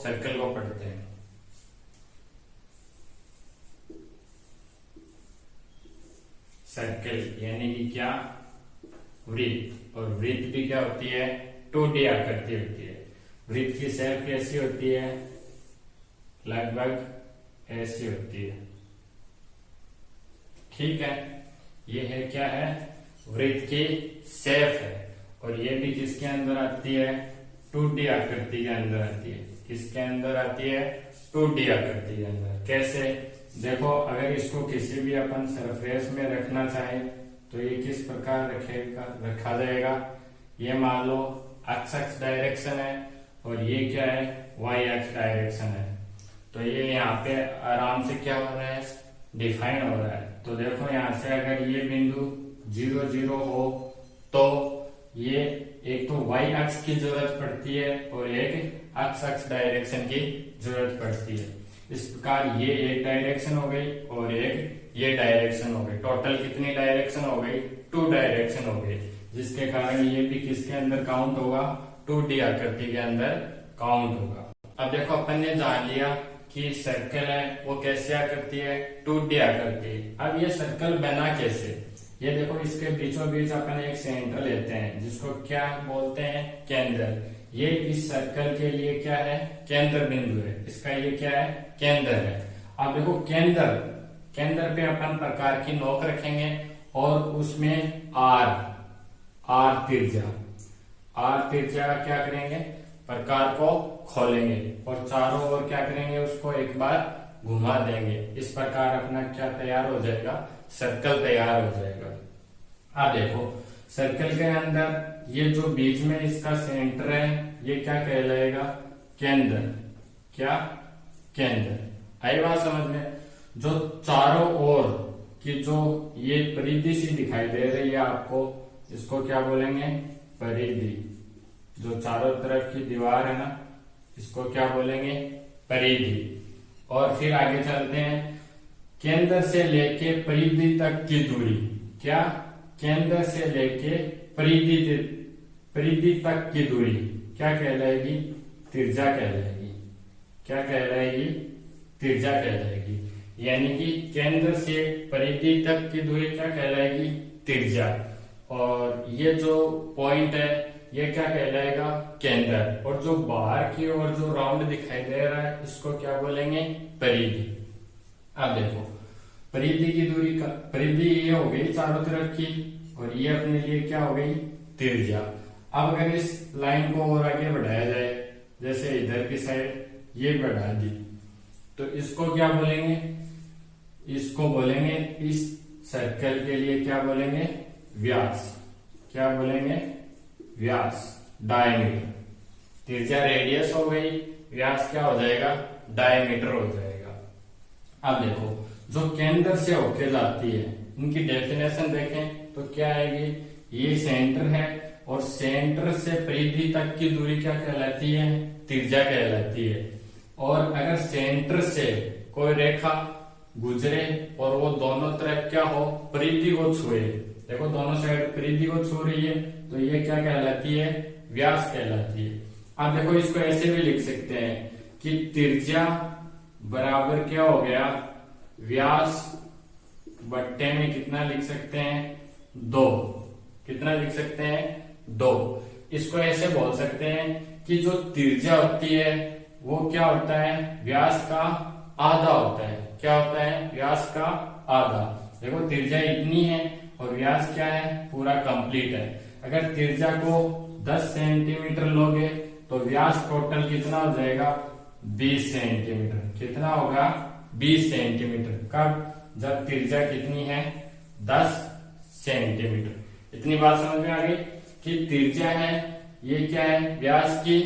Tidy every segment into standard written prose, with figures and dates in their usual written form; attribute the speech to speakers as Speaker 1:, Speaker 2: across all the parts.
Speaker 1: Circle को पढ़ते हैं। सर्कल यानी कि क्या, वृत्त। और वृत्त भी क्या होती है, 2D आकृति होती है। वृत्त की शेप कैसी होती है, लगभग ऐसी होती है। ठीक है, ये है क्या है, वृत्त की शेप है। और ये भी किसके अंदर आती है, 2D आकृति के अंदर आती है। किसके अंदर आती है, 2D आकृति के अंदर। कैसे, देखो अगर इसको किसी भी अपन सरफेस में रखना चाहे तो ये किस प्रकार रखा जाएगा। ये मान लो x डायरेक्शन है और ये क्या है, y एक्स डायरेक्शन है। तो ये यहाँ पे आराम से क्या हो रहा है, डिफाइन हो रहा है। तो देखो यहाँ से अगर ये बिंदु 0 0 हो तो ये एक तो y अक्ष की जरूरत पड़ती है और एक x डायरेक्शन की जरूरत पड़ती है। इस प्रकार ये एक डायरेक्शन हो गई और एक ये डायरेक्शन हो गई। टोटल कितनी डायरेक्शन हो गई, 2 डायरेक्शन हो गई, जिसके कारण ये भी किसके अंदर काउंट होगा, 2D आकृति के अंदर काउंट होगा। अब देखो अपन ने जान लिया कि सर्कल है वो कैसे आकृति है, 2D आकृति। अब ये सर्कल बना कैसे, ये देखो इसके बीचों बीच अपन एक सेंटर लेते हैं जिसको क्या बोलते हैं, केंद्र। ये इस सर्कल के लिए क्या है, केंद्र बिंदु है। इसका ये क्या है, केंद्र है। अब देखो केंद्र पे अपन प्रकार की नोक रखेंगे और उसमें आर त्रिज्या क्या करेंगे, प्रकार को खोलेंगे और चारों ओर क्या करेंगे, उसको एक बार घुमा देंगे। इस प्रकार अपना क्या तैयार हो जाएगा, सर्कल तैयार हो जाएगा। अब देखो सर्कल के अंदर ये जो बीच में इसका सेंटर है ये क्या कहलाएगा, केंद्र। क्या, केंद्र। आई बात समझ में। जो चारों ओर की जो ये परिधि सी दिखाई दे रही है आपको, इसको क्या बोलेंगे, परिधि। जो चारों तरफ की दीवार है ना, इसको क्या बोलेंगे, परिधि। और फिर आगे चलते हैं, केंद्र से लेके परिधि तक की दूरी, क्या, केंद्र से लेके परिधि तक की दूरी क्या कहलाएगी, त्रिज्या कहलाएगी। क्या कहलाएगी, त्रिज्या कहलाएगी। यानी कि केंद्र से परिधि तक की दूरी क्या कहलाएगी, त्रिज्या। और ये जो पॉइंट है ये क्या कहलाएगा, केंद्र। और जो बाहर की ओर जो राउंड दिखाई दे रहा है इसको क्या बोलेंगे, परिधि। अब देखो परिधि की दूरी का, परिधि ये हो गई चारों तरफ की और ये अपने लिए क्या हो गई, त्रिज्या। अब अगर इस लाइन को और आगे बढ़ाया जाए, जैसे इधर की साइड ये बढ़ा दी, तो इसको क्या बोलेंगे, इसको बोलेंगे, इस सर्कल के लिए क्या बोलेंगे, व्यास। क्या बोलेंगे, व्यास, डायमीटर। त्रिज्या रेडियस हो गई, व्यास क्या हो जाएगा, डायमीटर हो जाएगा। अब देखो जो केंद्र से होके जाती है, इनकी डेफिनेशन देखें तो क्या आएगी, ये सेंटर है और सेंटर से परिधि तक की दूरी क्या कहलाती है, त्रिज्या कहलाती है। और अगर सेंटर से कोई रेखा गुजरे और वो दोनों तरफ क्या हो, परिधि को छुए, देखो दोनों साइड परिधि को छू रही है, तो ये क्या कहलाती है, व्यास कहलाती है। अब देखो इसको ऐसे भी लिख सकते हैं कि त्रिज्या बराबर क्या हो गया, व्यास बट्टे में कितना लिख सकते हैं, 2। कितना लिख सकते हैं, 2। इसको ऐसे बोल सकते हैं कि जो त्रिज्या होती है वो क्या होता है, व्यास का आधा होता है। क्या होता है, व्यास का आधा। देखो त्रिज्या इतनी है और व्यास क्या है, पूरा कंप्लीट है। अगर त्रिज्या को 10 सेंटीमीटर लोगे तो व्यास टोटल कितना हो जाएगा, 20 सेंटीमीटर। कितना होगा, 20 सेंटीमीटर। कब, जब त्रिज्या कितनी है, 10 सेंटीमीटर। इतनी बात समझ में आ गई कि त्रिज्या है ये क्या है, व्यास की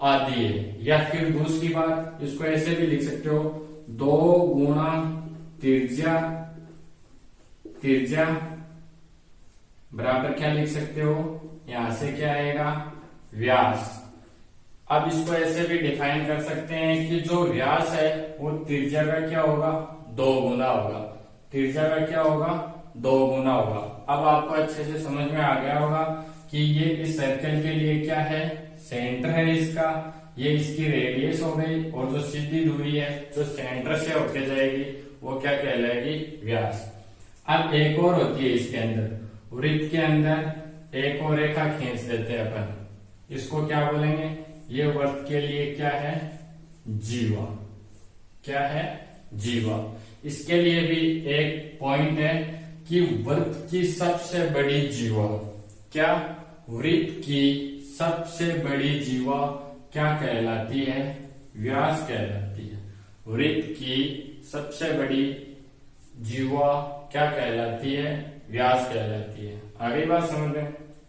Speaker 1: आधी है। या फिर दूसरी बात, इसको ऐसे भी लिख सकते हो, 2 गुणा त्रिज्या बराबर क्या लिख सकते हो, यहां से क्या आएगा, व्यास। अब इसको ऐसे भी डिफाइन कर सकते हैं कि जो व्यास है वो त्रिज्या का क्या होगा, 2 गुना होगा। त्रिज्या का क्या होगा, 2 गुना होगा। अब आपको अच्छे से समझ में आ गया होगा कि ये इस सर्कल के लिए क्या है, सेंटर है इसका, ये इसकी रेडियस हो गई, और जो सीधी दूरी है जो सेंटर से होके जाएगी वो क्या कहलाएगी, व्यास। अब एक और होती है इसके अंदर, वृत्त के अंदर एक और रेखा खींच देते हैं अपन, इसको क्या बोलेंगे, ये वृत्त के लिए क्या है, जीवा। क्या है, जीवा। इसके लिए भी एक पॉइंट है कि वृत्त की सबसे बड़ी जीवा, क्या, वृत्त की सबसे बड़ी जीवा क्या कहलाती है, व्यास कहलाती है। वृत्त की सबसे बड़ी जीवा क्या कहलाती है, व्यास कहलाती है। आगे बात समझ में।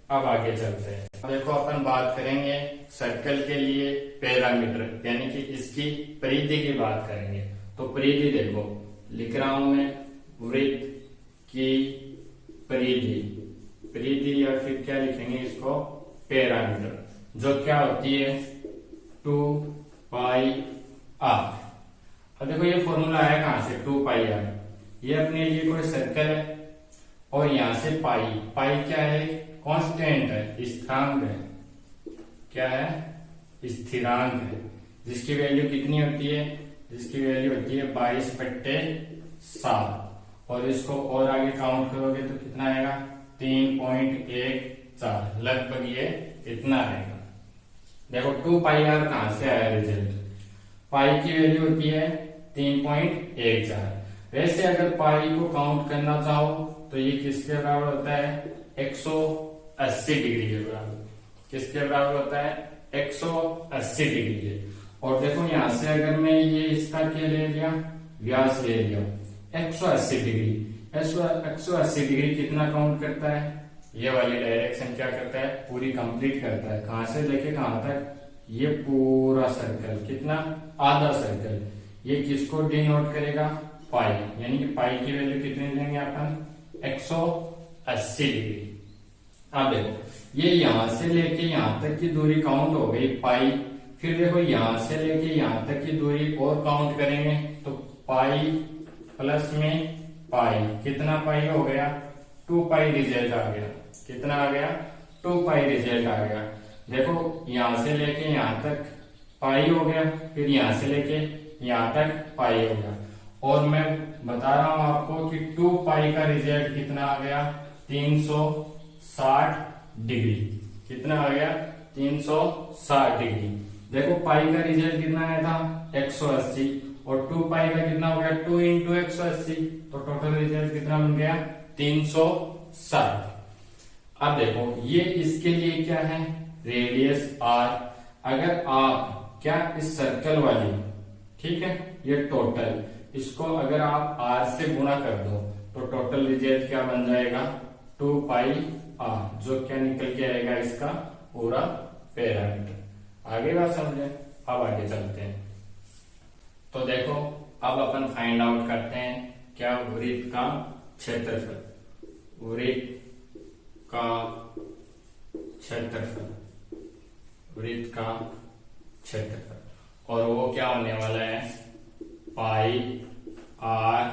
Speaker 1: अब आगे चलते हैं। देखो अपन बात करेंगे सर्कल के लिए पैरामीटर, यानी कि इसकी परिधि की बात करेंगे। तो परिधि देखो लिख रहा हूं मैं, वृत्त की परिधि, परिधि या फिर क्या लिखेंगे इसको, पैरामीटर, जो क्या होती है 2 पाई आर। अब देखो ये फॉर्मूला आया कहां से, 2 पाई आर। ये अपने लिए कोई सर्कल है और यहां से पाई, पाई क्या है, कांस्टेंट है, स्थिरांक है। क्या है, स्थिरांक है, जिसकी वैल्यू कितनी होती है, जिसकी वैल्यू होती है 22/7। और इसको और आगे काउंट करोगे तो कितना आएगा, 3.14, लगभग ये इतना आएगा। देखो 2 पाई आर कहां से आया रिजल्ट, पाई की वैल्यू होती है 3.14। वैसे अगर पाई को काउंट करना चाहो तो ये किसके बराबर होता है, 180 डिग्री के बराबर। किसके बराबर होता है, 180 डिग्री के। और देखो यहां से अगर मैं ये इसका क्या ले लिया, व्यास ले लिया 180 डिग्री। 180 डिग्री कितना काउंट करता है, ये वाली डायरेक्शन क्या करता है, पूरी कंप्लीट करता है। कहां से लेके कहां तक, ये पूरा सर्कल, कितना, आधा सर्कल। ये किसको डिनोट करेगा, पाई, यानी कि पाई की वैल्यू कितनी लेंगे अपन, 180 डिग्री। अब देखो ये यहां से लेके यहां तक की दूरी काउंट हो गई पाई। फिर देखो यहां से लेके यहां तक की दूरी और काउंट करेंगे तो पाई प्लस में पाई, कितना पाई हो गया, 2 पाई रिजल्ट आ गया। कितना आ गया, 2 पाई रिजल्ट आ गया। देखो यहां से लेके यहां तक पाई हो गया, फिर यहां से लेके यहां तक पाई हो गया। और मैं बता रहा हूं आपको कि 2 पाई का रिजल्ट कितना आ गया, 360 डिग्री। कितना आ गया, 360 डिग्री। देखो पाई का रिजल्ट कितना आया था, 180, और 2 पाई का कितना हो गया, 2 इंटू 180, तो टोटल रिजल्ट कितना बन गया, 360। अब देखो ये इसके लिए क्या है, रेडियस आर। अगर आप क्या इस सर्कल वाली, ठीक है, ये टोटल, इसको अगर आप आर से गुणा कर दो तो टोटल रिजल्ट क्या बन जाएगा, 2 पाई आर, जो क्या निकल के आएगा इसका पूरा पैरामीटर। आगे बात समझे। अब आगे चलते हैं। तो देखो अब अपन फाइंड आउट करते हैं क्या, वृत्त का क्षेत्रफल, वृत्त का क्षेत्रफल, वृत्त का क्षेत्रफल, और वो क्या होने वाला है, पाई आर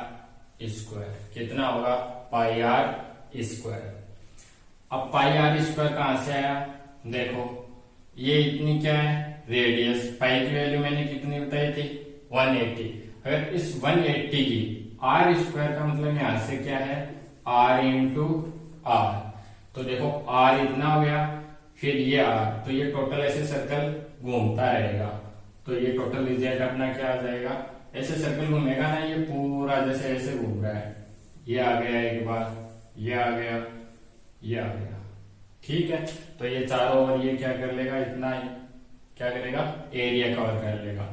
Speaker 1: स्क्वायर। कितना होगा, पाई आर स्क्वायर। अब पाई आर स्क्वायर कहां से आया, देखो ये इतनी क्या है, रेडियस। पाई की वैल्यू मैंने कितनी बताई थी, 180। अगर इस 180 की आर स्क्वायर का मतलब यहां से क्या है, आर इंटू आर। तो देखो आर इतना हो गया, फिर ये आर, तो ये टोटल ऐसे सर्कल घूमता रहेगा। तो ये टोटल रिजल्ट अपना क्या आ जाएगा, ऐसे सर्कल घूमेगा ना, ये पूरा जैसे ऐसे घूम रहा है। ये आ गया एक बार, ये आ गया, ये आ गया, ठीक है। तो ये चारों ओर ये क्या कर लेगा, इतना ही क्या करेगा, एरिया कवर कर लेगा।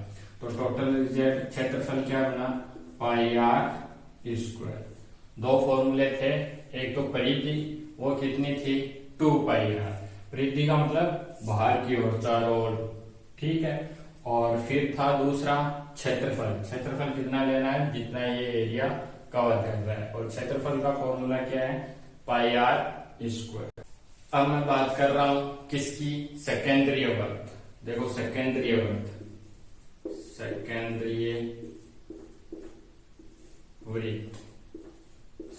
Speaker 1: तो टोटल रिजल्ट क्षेत्रफल क्या बना, पाई आर स्क्वायर। 2 फॉर्मूले थे, एक तो परिधि, वो कितनी थी, 2 पाई आर। परिधि का मतलब बाहर की ओर, चारों ओर, ठीक है। और फिर था दूसरा क्षेत्रफल। क्षेत्रफल कितना लेना है, जितना ये एरिया कवर कर रहा है। और क्षेत्रफल का फॉर्मूला क्या है, पाई आर स्क्वायर। अब मैं बात कर रहा हूं किसकी, सेकेंद्रीय वृत्त। देखो सेकेंद्रीय वृत्त, सेकेंद्रीय वृत्त,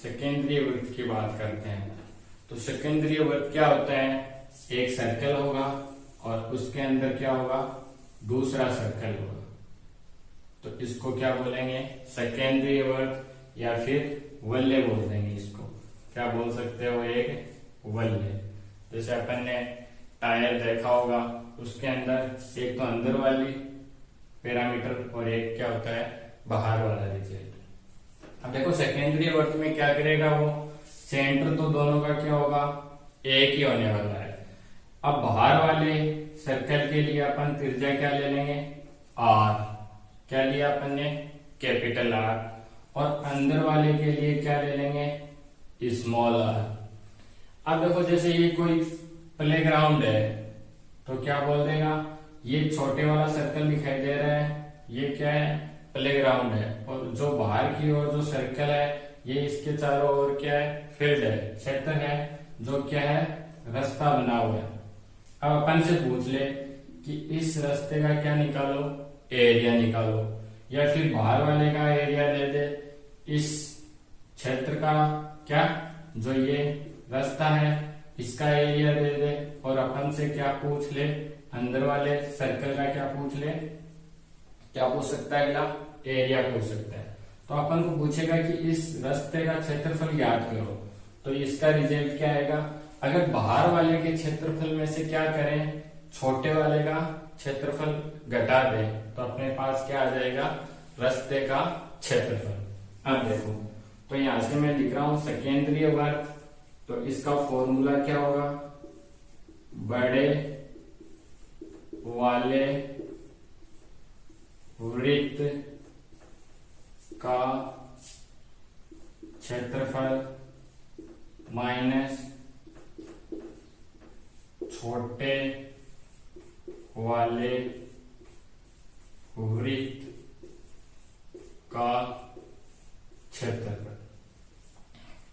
Speaker 1: सेकेंद्रीय वृत्त की बात करते हैं। तो सेकेंद्रीय वृत्त क्या होता है, एक सर्कल होगा और उसके अंदर क्या होगा, दूसरा सर्कल होगा। तो इसको क्या बोलेंगे, सेकेंडरी वर्त या फिर वलय बोल देंगे। इसको क्या बोल सकते हो, एक वलय। जैसे अपन ने टायर देखा होगा, उसके अंदर एक तो अंदर वाली पैरामीटर और एक क्या होता है, बाहर वाला रिजल्ट। अब देखो सेकेंडरी वर्त में क्या करेगा वो, सेंटर तो दोनों का क्या होगा, एक ही होने वाला है। अब बाहर वाले सर्कल के लिए अपन त्रिज्या क्या ले लेंगे, आर। क्या लिया अपन ने, कैपिटल आर। और अंदर वाले के लिए क्या ले लेंगे, स्मॉल आर। अब देखो जैसे ये कोई प्लेग्राउंड है तो क्या बोल देगा, ये छोटे वाला सर्कल दिखाई दे रहा है, ये क्या है, प्लेग्राउंड है। और जो बाहर की ओर जो सर्कल है, ये इसके चारों ओर क्या है, फील्ड है, क्षेत्र है, जो क्या है, रास्ता बना हुआ है। अब अपन से पूछ ले कि इस रास्ते का क्या निकालो, एरिया निकालो, या फिर बाहर वाले का एरिया दे दे, इस क्षेत्र का क्या, जो ये रास्ता है इसका एरिया दे दे, और अपन से क्या पूछ ले, अंदर वाले सर्कल का क्या पूछ ले, क्या पूछ सकता है, अगला एरिया पूछ सकता है। तो अपन को पूछेगा कि इस रास्ते का क्षेत्रफल ज्ञात करो, तो इसका रिजल्ट क्या आएगा, अगर बाहर वाले के क्षेत्रफल में से क्या करें, छोटे वाले का क्षेत्रफल घटा दें, तो अपने पास क्या आ जाएगा, रास्ते का क्षेत्रफल। अब देखो, तो यहां से मैं लिख रहा हूं सेकेंडरी वर्त, तो इसका फॉर्मूला क्या होगा, बड़े वाले वृत्त का क्षेत्रफल माइनस छोटे वाले वृत्त का क्षेत्रफल।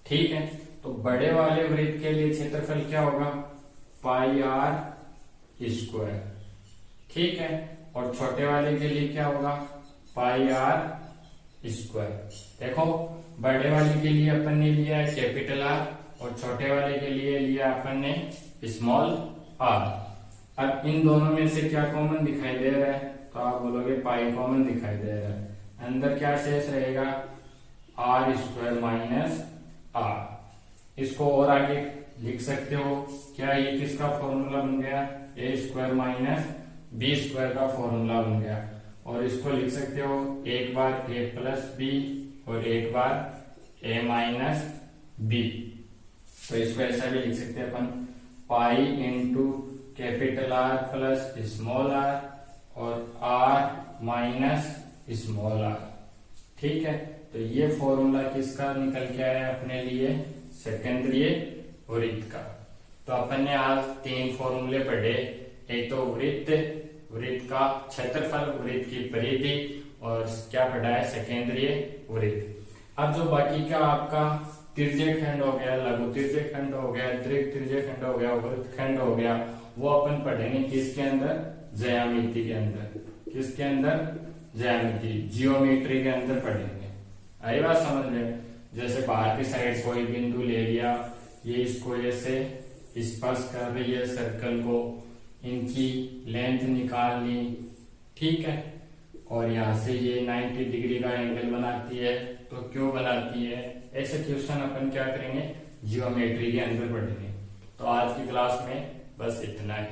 Speaker 1: ठीक है, तो बड़े वाले वृत्त के लिए क्षेत्रफल क्या होगा, पाई आर स्क्वायर। ठीक है, और छोटे वाले के लिए क्या होगा, पाई आर स्क्वायर। देखो बड़े वाले के लिए अपन ने लिया है कैपिटल आर, और छोटे वाले के लिए लिया अपन ने स्मॉल आर। अब इन दोनों में से क्या कॉमन दिखाई दे रहा है, तो आप बोलोगे पाई कॉमन दिखाई दे रहा है। अंदर क्या शेष रहेगा, आर स्क्वायर माइनस आर। इसको और आगे लिख सकते हो, क्या ये किसका फॉर्मूला बन गया, ए स्क्वायर माइनस बी स्क्वायर का फॉर्मूला बन गया। और इसको लिख सकते हो एक बार ए प्लस बी और एक बार ए माइनस बी। तो इसको ऐसा भी लिख सकते हैं अपन, pi into capital R plus small r और आर माइनस स्मॉल आर। ठीक है, तो ये फॉर्मूला किसका निकल के आया अपने लिए, सेकेंडरी वृत्त का। तो अपन ने आज तीन फॉर्मूले पढ़े, एक तो वृत्त का क्षेत्रफल, वृत्त की परिधि, और क्या पढ़ा है, सेकेंडरी वृत्त। अब जो बाकी का आपका तिर्यखंड हो गया, लघु तिर्यखंड हो गया, दीर्घ तिर्यखंड हो गया, वृत्तखंड हो गया, वो अपन पढ़ेंगे किसके अंदर, ज्यामिति के अंदर। किसके अंदर, ज्यामिति, जियोमेट्री के अंदर पढ़ेंगे। आई बात समझ में। जैसे बाहर की साइड कोई बिंदु ले लिया, ये इसको ऐसे स्पर्श कर रही है सर्कल को, इनकी लेंथ निकाल ली। ठीक है, और यहाँ से ये 90 डिग्री का एंगल बनाती है, तो क्यों बनाती है, ऐसे क्वेश्चन अपन क्या करेंगे, जियोमेट्री के अंदर पढ़ेंगे। तो आज की क्लास में बस इतना ही।